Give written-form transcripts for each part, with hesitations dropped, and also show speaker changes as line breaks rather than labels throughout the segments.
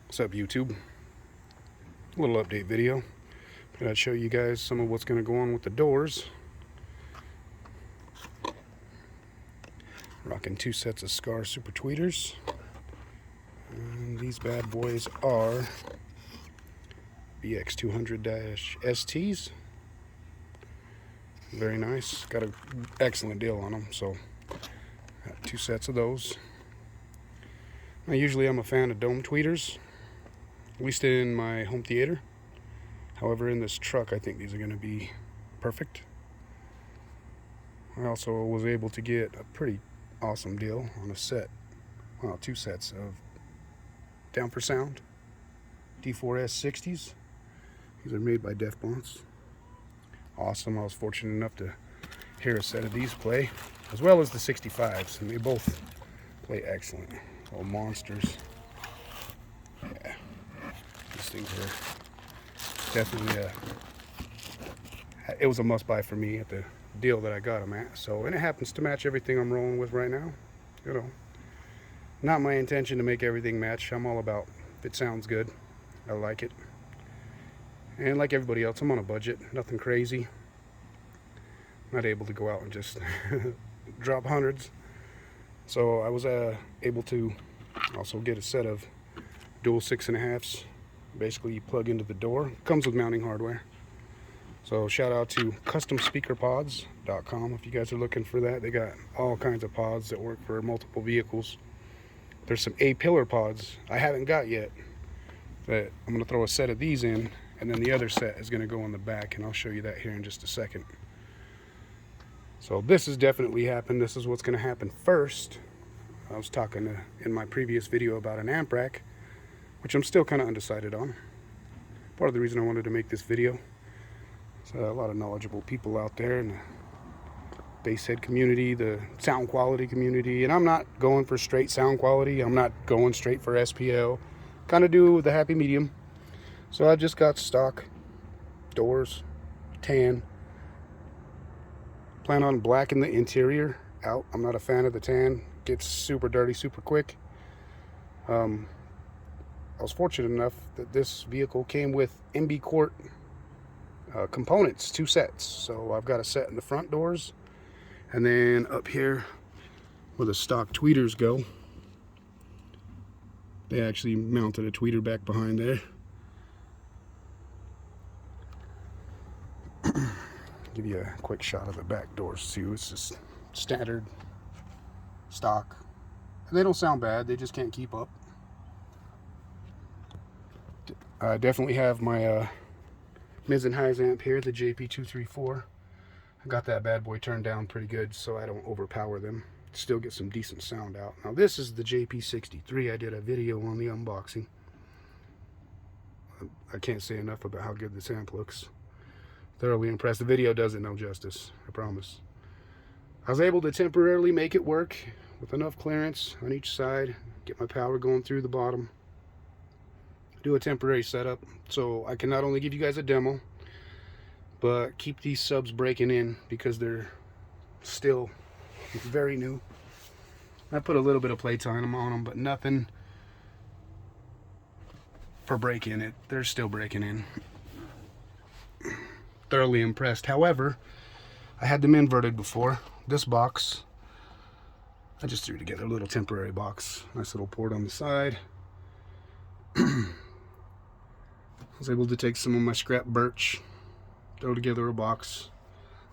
What's up, YouTube? A little update video. I'd show you guys some of what's going to go on with the doors. Rocking 2 sets of Scar Super Tweeters. And these bad boys are BX200-STs. Very nice. Got an excellent deal on them, so got 2 sets of those. Now, usually I'm a fan of dome tweeters, at least in my home theater. However, in this truck, I think these are going to be perfect. I also was able to get a pretty awesome deal on a set, well, 2 sets of Down for Sound D4S60s. These are made by Def Bonds. Awesome. I was fortunate enough to hear a set of these play, as well as the 65s, and they both play excellent. Little monsters. Yeah, these things are definitely it was a must-buy for me at the deal that I got them at. So, and it happens to match everything I'm rolling with right now. You know, not my intention to make everything match. I'm all about if it sounds good, I like it. And like everybody else, I'm on a budget, nothing crazy. Not able to go out and just drop hundreds. So I was able to also get a set of dual 6.5s. Basically, you plug into the door. Comes with mounting hardware. So shout out to customspeakerpods.com if you guys are looking for that. They got all kinds of pods that work for multiple vehicles. There's some A-pillar pods I haven't got yet, that I'm going to throw a set of these in, and then the other set is going to go on the back, and I'll show you that here in just a second. So this has definitely happened. This is what's going to happen first. I was talking in my previous video about an amp rack, which I'm still kind of undecided on. Part of the reason I wanted to make this video is a lot of knowledgeable people out there in the bass head community, the sound quality community, and I'm not going for straight sound quality. I'm not going straight for SPL. Kind of do the happy medium. So I just got stock doors, tan. Plan on blacking the interior out. I'm not a fan of the tan. Gets super dirty super quick. I was fortunate enough that this vehicle came with MB Quart components, 2 sets. So I've got a set in the front doors, and then up here where the stock tweeters go, they actually mounted a tweeter back behind there. Give you a quick shot of the back doors too. It's just standard stock. And they don't sound bad, they just can't keep up. I definitely have my Miz and Highs amp here, the JP234. I got that bad boy turned down pretty good so I don't overpower them. Still get some decent sound out. Now this is the JP63. I did a video on the unboxing. I can't say enough about how good this amp looks. Thoroughly impressed. The video does it no justice, I promise. I was able to temporarily make it work with enough clearance on each side, get my power going through the bottom, do a temporary setup so I can not only give you guys a demo, but keep these subs breaking in because they're still very new. I put a little bit of playtime on them, but nothing for break-in. They're still breaking in. Thoroughly impressed. However, I had them inverted before. This box, I just threw together a little temporary box. Nice little port on the side. I was able to take some of my scrap birch, throw together a box,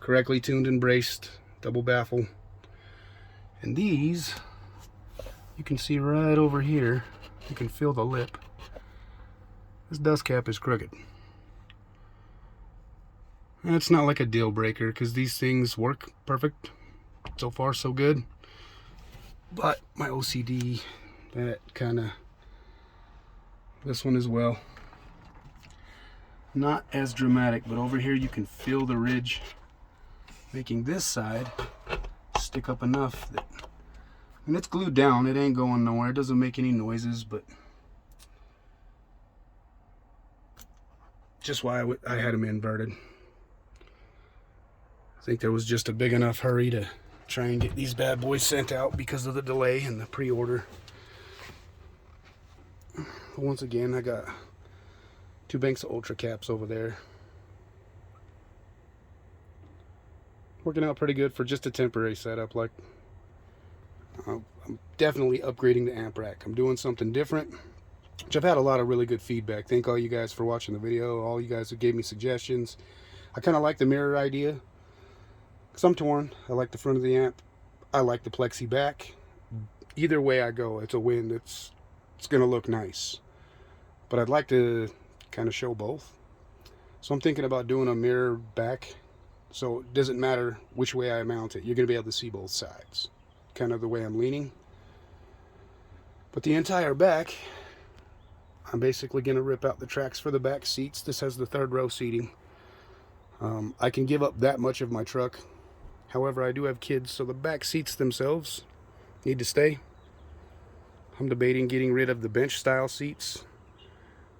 correctly tuned and braced, double baffle. And these, you can see right over here, you can feel the lip. This dust cap is crooked. And it's not like a deal breaker because these things work perfect. So far so good. But my OCD, that kind of, this one as well. Not as dramatic, but over here you can feel the ridge making this side stick up enough that, and it's glued down, it ain't going nowhere, it doesn't make any noises, but just why I had them inverted. I think there was just a big enough hurry to try and get these bad boys sent out because of the delay in the pre-order. once again, I got 2 banks of Ultra Caps over there. Working out pretty good for just a temporary setup. Like, I'm definitely upgrading the amp rack. I'm doing something different, which I've had a lot of really good feedback. Thank all you guys for watching the video, all you guys who gave me suggestions. I kind of like the mirror idea, because I'm torn. I like the front of the amp. I like the plexi back. Either way I go, it's a win. It's going to look nice. But I'd like to kind of show both. So I'm thinking about doing a mirror back, so it doesn't matter which way I mount it. You're going to be able to see both sides. Kind of the way I'm leaning. But the entire back, I'm basically going to rip out the tracks for the back seats. This has the 3rd row seating. I can give up that much of my truck. However, I do have kids, so the back seats themselves need to stay. I'm debating getting rid of the bench style seats,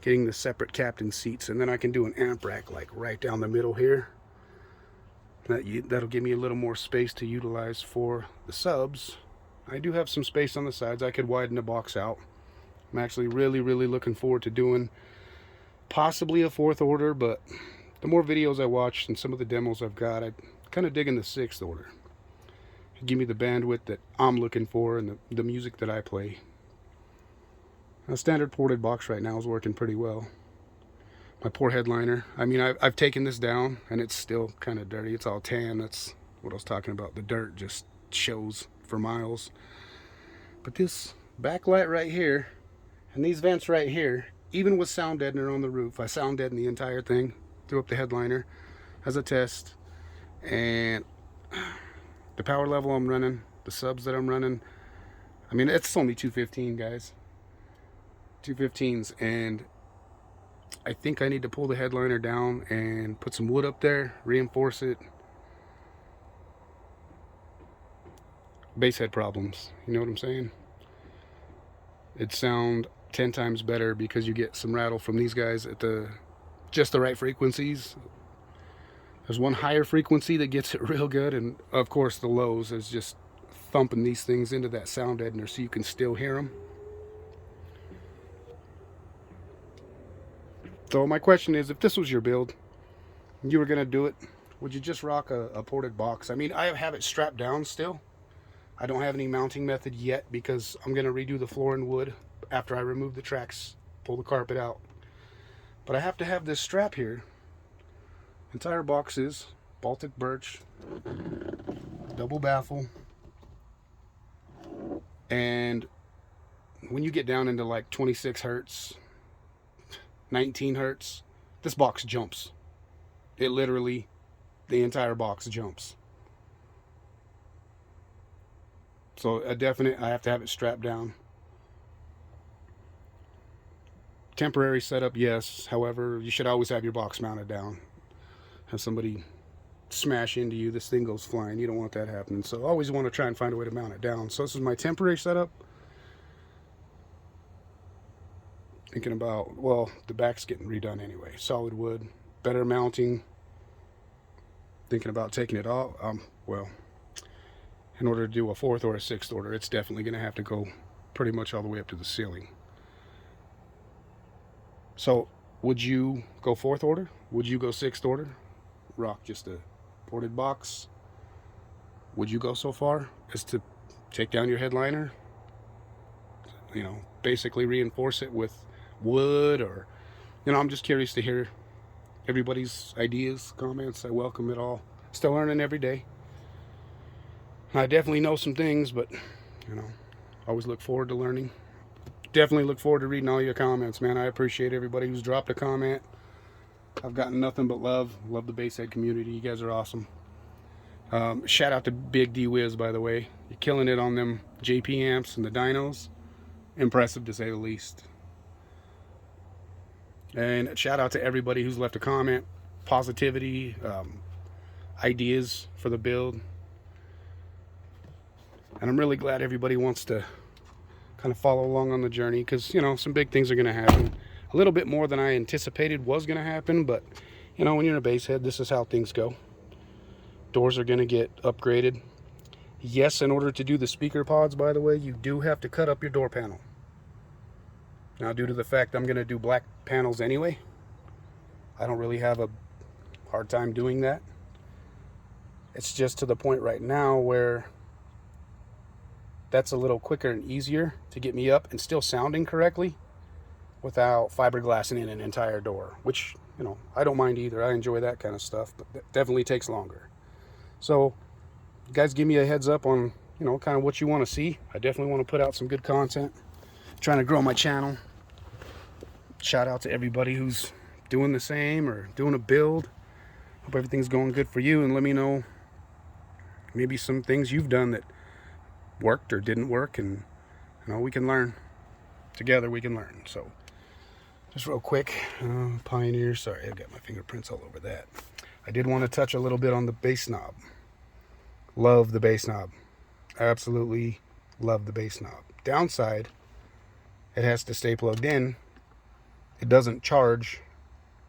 getting the separate captain seats, and then I can do an amp rack like right down the middle here. That'll give me a little more space to utilize for the subs. I do have some space on the sides. I could widen the box out. I'm actually really looking forward to doing possibly a 4th order, but the more videos I watch and some of the demos I've got, I'm kind of digging the 6th order. It'd give me the bandwidth that I'm looking for and the music that I play. A standard ported box right now is working pretty well. My poor headliner. I mean, I've taken this down and it's still kind of dirty. It's all tan. That's what I was talking about. The dirt just shows for miles. But this backlight right here and these vents right here, even with sound deadener on the roof, I sound deadened the entire thing. Threw up the headliner as a test. And the power level I'm running, the subs that I'm running, I mean, it's only 215, guys. 215s, and I think I need to pull the headliner down and put some wood up there, reinforce it. Bass head problems, you know what I'm saying? It'd sound 10 times better because you get some rattle from these guys at just the right frequencies. There's one higher frequency that gets it real good, and of course the lows is just thumping these things into that sound deadener so you can still hear them. So my question is, if this was your build, and you were going to do it, would you just rock a ported box? I mean, I have it strapped down still. I don't have any mounting method yet because I'm going to redo the floor in wood after I remove the tracks, pull the carpet out. But I have to have this strap here. Entire box is Baltic birch, double baffle. And when you get down into like 26 hertz, 19 hertz, this box jumps. It literally, the entire box jumps. So a definite, I have to have it strapped down. Temporary setup, yes. However, you should always have your box mounted down. Have somebody smash into you, this thing goes flying. You don't want that happening. So I always want to try and find a way to mount it down. So this is my temporary setup. Thinking about, well, the back's getting redone anyway. Solid wood, better mounting. Thinking about taking it off. Well, in order to do a 4th or a 6th order, it's definitely going to have to go pretty much all the way up to the ceiling. So, would you go 4th order? Would you go 6th order? Rock just a ported box? Would you go so far as to take down your headliner? You know, basically reinforce it with wood, or, you know, I'm just curious to hear everybody's ideas, comments. I welcome it all. Still learning every day. I definitely know some things, but, you know, always look forward to learning. Definitely look forward to reading all your comments, man. I appreciate everybody who's dropped a comment. I've gotten nothing but love. Love the Basshead community. You guys are awesome. Shout out to Big D Wiz, by the way. You're killing it on them JP amps and the dynos. Impressive, to say the least. And shout out to everybody who's left a comment. Positivity, ideas for the build. And I'm really glad everybody wants to kind of follow along on the journey, because, you know, some big things are going to happen. A little bit more than I anticipated was going to happen, but, you know, when you're in a Basshead, this is how things go. Doors are going to get upgraded. Yes, in order to do the speaker pods, by the way, you do have to cut up your door panel. Now, due to the fact I'm going to do black panels anyway, I don't really have a hard time doing that. It's just to the point right now where that's a little quicker and easier to get me up and still sounding correctly without fiberglassing in an entire door, which, you know, I don't mind either. I enjoy that kind of stuff, but that definitely takes longer. So, guys, give me a heads up on, you know, kind of what you want to see. I definitely want to put out some good content. I'm trying to grow my channel. Shout out to everybody who's doing the same or doing a build. Hope everything's going good for you, and let me know maybe some things you've done that worked or didn't work, and you know, we can learn together. We can learn. So just real quick, Pioneer, sorry, I got my fingerprints all over that. I did want to touch a little bit on the bass knob. Love the bass knob. Absolutely love the bass knob. Downside, it has to stay plugged in. It doesn't charge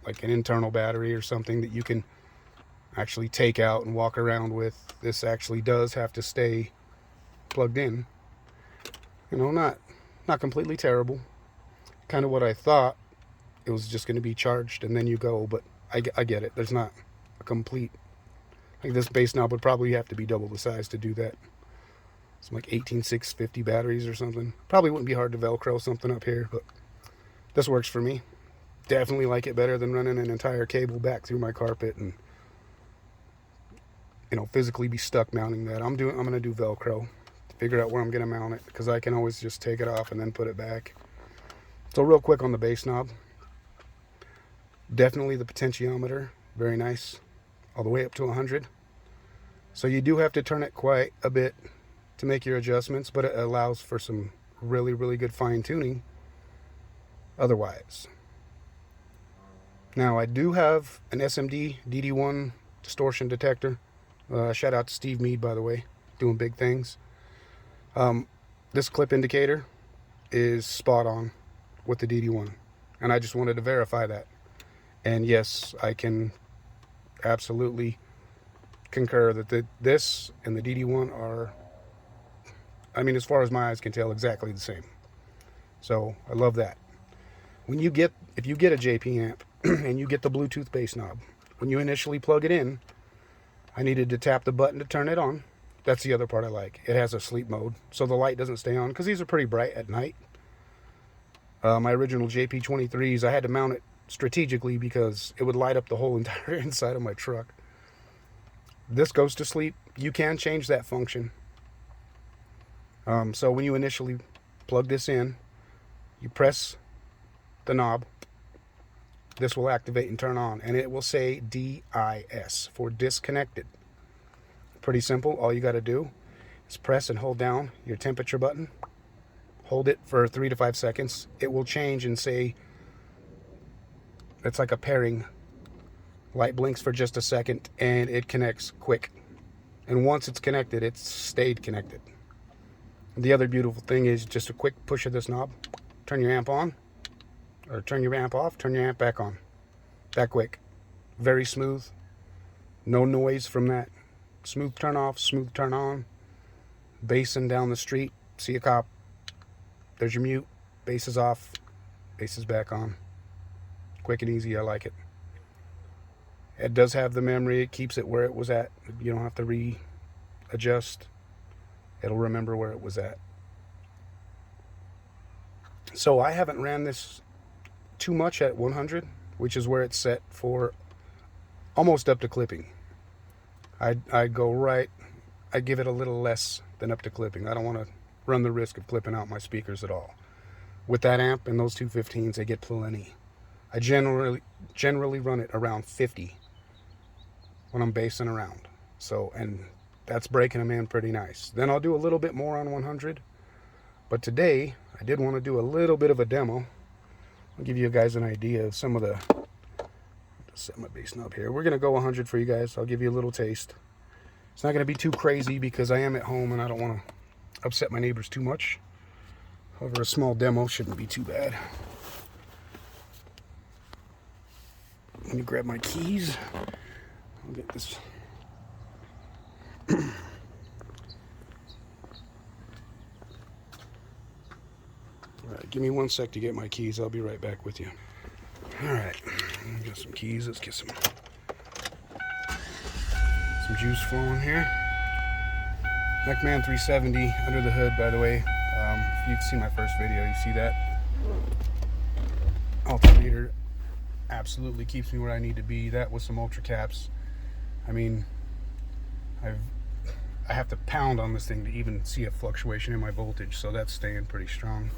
like an internal battery or something that you can actually take out and walk around with. This actually does have to stay plugged in. You know, not completely terrible. Kind of what I thought. It was just going to be charged and then you go, but I get it. There's not a complete, like this bass knob would probably have to be double the size to do that. Some like 18650 batteries or something. Probably wouldn't be hard to Velcro something up here, but this works for me. Definitely like it better than running an entire cable back through my carpet and, you know, physically be stuck mounting that. I'm going to do Velcro to figure out where I'm going to mount it, because I can always just take it off and then put it back. So real quick on the bass knob. Definitely the potentiometer, very nice, all the way up to 100. So you do have to turn it quite a bit to make your adjustments, but it allows for some really, really good fine tuning otherwise. Now, I do have an SMD DD1 distortion detector. Shout out to Steve Mead, by the way, doing big things. This clip indicator is spot on with the DD1, and I just wanted to verify that. And yes, I can absolutely concur that this and the DD1 are, I mean, as far as my eyes can tell, exactly the same. So I love that. If you get a JP amp and you get the Bluetooth bass knob, when you initially plug it in, I needed to tap the button to turn it on. That's the other part I like. It has a sleep mode, so the light doesn't stay on, because these are pretty bright at night. My original JP23s, I had to mount it strategically because it would light up the whole entire inside of my truck. This goes to sleep. You can change that function. So when you initially plug this in, you press the knob. This will activate and turn on, and it will say DIS for disconnected. Pretty simple. All you got to do is press and hold down your temperature button. Hold it for 3 to 5 seconds. It will change and say, it's like a pairing. Light blinks for just a second and it connects quick. And once it's connected, it's stayed connected. The other beautiful thing is just a quick push of this knob. Turn your amp on, or turn your amp off, turn your amp back on. That quick. Very smooth. No noise from that. Smooth turn off, smooth turn on. Bassing down the street. See a cop. There's your mute. Bass is off. Bass is back on. Quick and easy. I like it. It does have the memory. It keeps it where it was at. You don't have to readjust. It'll remember where it was at. So I haven't ran this too much at 100, which is where it's set for almost up to clipping. I'd go right. I'd give it a little less than up to clipping. I don't want to run the risk of clipping out my speakers at all. With that amp and those 215s, they get plenty. I generally run it around 50 when I'm bassing around. So, and that's breaking them in pretty nice. Then I'll do a little bit more on 100. But today, I did want to do a little bit of a demo. I'll give you guys an idea of some of the... Just set my bass knob here. We're going to go 100 for you guys. I'll give you a little taste. It's not going to be too crazy because I am at home and I don't want to upset my neighbors too much. However, a small demo shouldn't be too bad. Let me grab my keys. I'll get this. Alright Give me 1 sec to get my keys. I'll be right back with you. All right, got some keys. Let's get some juice flowing here. McMahon 370 under the hood, by the way. If you've seen my first video, you see that alternator absolutely keeps me where I need to be. That with some ultra caps. I mean, I have to pound on this thing to even see a fluctuation in my voltage, so that's staying pretty strong.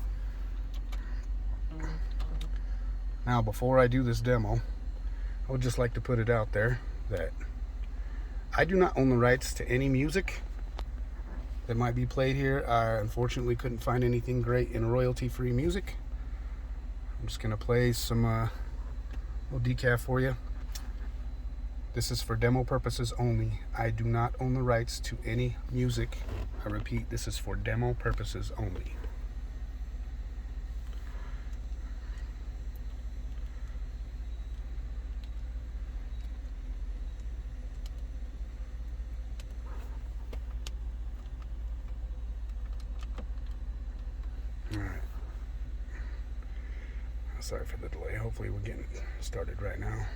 Now, before I do this demo, I would just like to put it out there that I do not own the rights to any music that might be played here. I unfortunately couldn't find anything great in royalty-free music. I'm just gonna play some little decaf for you. This is for demo purposes only. I do not own the rights to any music. I repeat, this is for demo purposes only. Alright. Sorry for the delay. Hopefully we're getting started right now.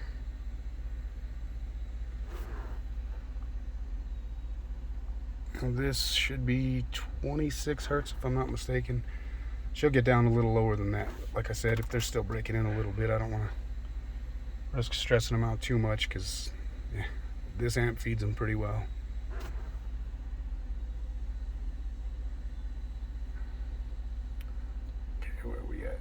This should be 26 hertz if I'm not mistaken. She'll get down a little lower than that. Like I said, if they're still breaking in a little bit, I don't want to risk stressing them out too much because this amp feeds them pretty well. Okay, where are we at?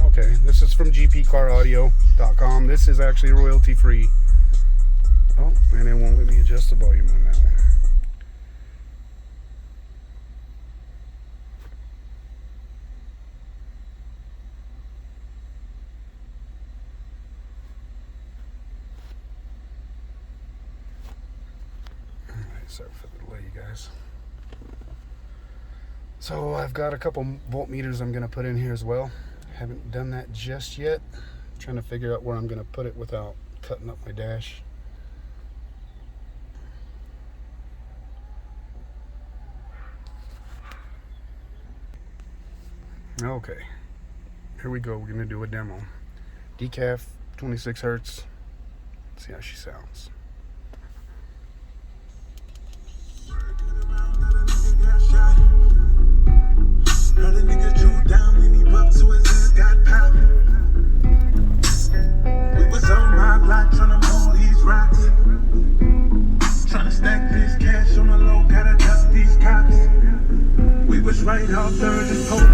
Okay, this is from gpcaraudio.com. This is actually royalty free. Oh, and it won't let me adjust the volume on that one. Alright, sorry for the delay, you guys. So I've got a couple voltmeters I'm going to put in here as well. Haven't done that just yet. I'm trying to figure out where I'm going to put it without cutting up my dash. Okay, here we go. We're going to do a demo. Decaf, 26 hertz. Let's see how she sounds.
Right off third and hope.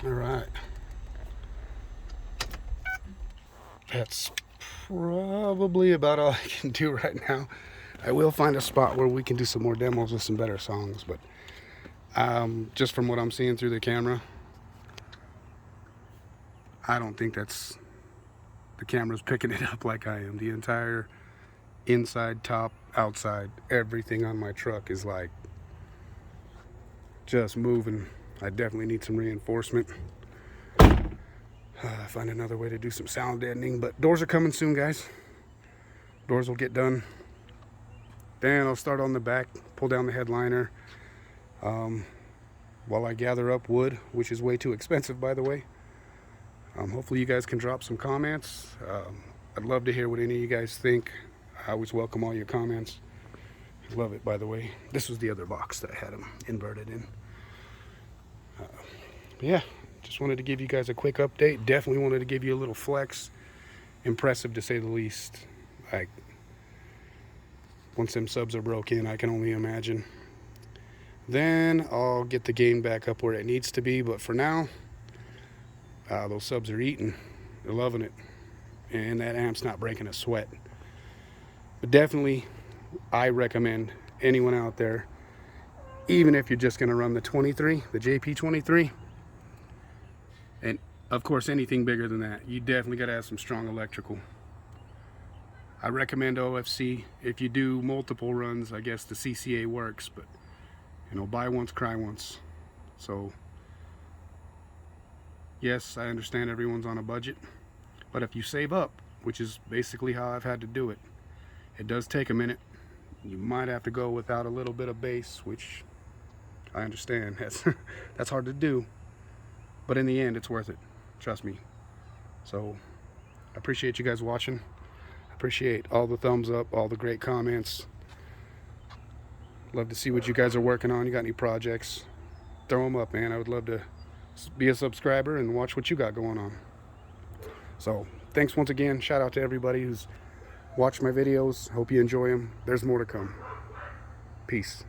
All right. That's probably about all I can do right now. I will find a spot where we can do some more demos with some better songs, but just from what I'm seeing through the camera, I don't think that's the camera's picking it up like I am. The entire inside, top, outside, everything on my truck is like just moving. I definitely need some reinforcement. Find another way to do some sound deadening, but doors are coming soon, guys. Doors will get done. Then I'll start on the back, pull down the headliner while I gather up wood, which is way too expensive, by the way. Hopefully you guys can drop some comments. I'd love to hear what any of you guys think. I always welcome all your comments. I love it, by the way. This was the other box that I had them inverted in. Yeah, just wanted to give you guys a quick update. Definitely wanted to give you a little flex. Impressive to say the least. Like, once them subs are broke in, I can only imagine. Then I'll get the gain back up where it needs to be, but for now, those subs are eating. They're loving it. And that amp's not breaking a sweat. But definitely, I recommend anyone out there, even if you're just going to run the 23, the JP23, and of course anything bigger than that, you definitely got to have some strong electrical. I recommend OFC. If you do multiple runs, I guess the CCA works, but you know, buy once, cry once. So yes, I understand everyone's on a budget, but if you save up, which is basically how I've had to do it, it does take a minute. You might have to go without a little bit of bass, which I understand. That's hard to do, but in the end, it's worth it. Trust me. So I appreciate you guys watching. I appreciate all the thumbs up, all the great comments. Love to see what you guys are working on. You got any projects? Throw them up, man. I would love to be a subscriber and watch what you got going on. So thanks once again. Shout out to everybody who's watched my videos. Hope you enjoy them. There's more to come. Peace.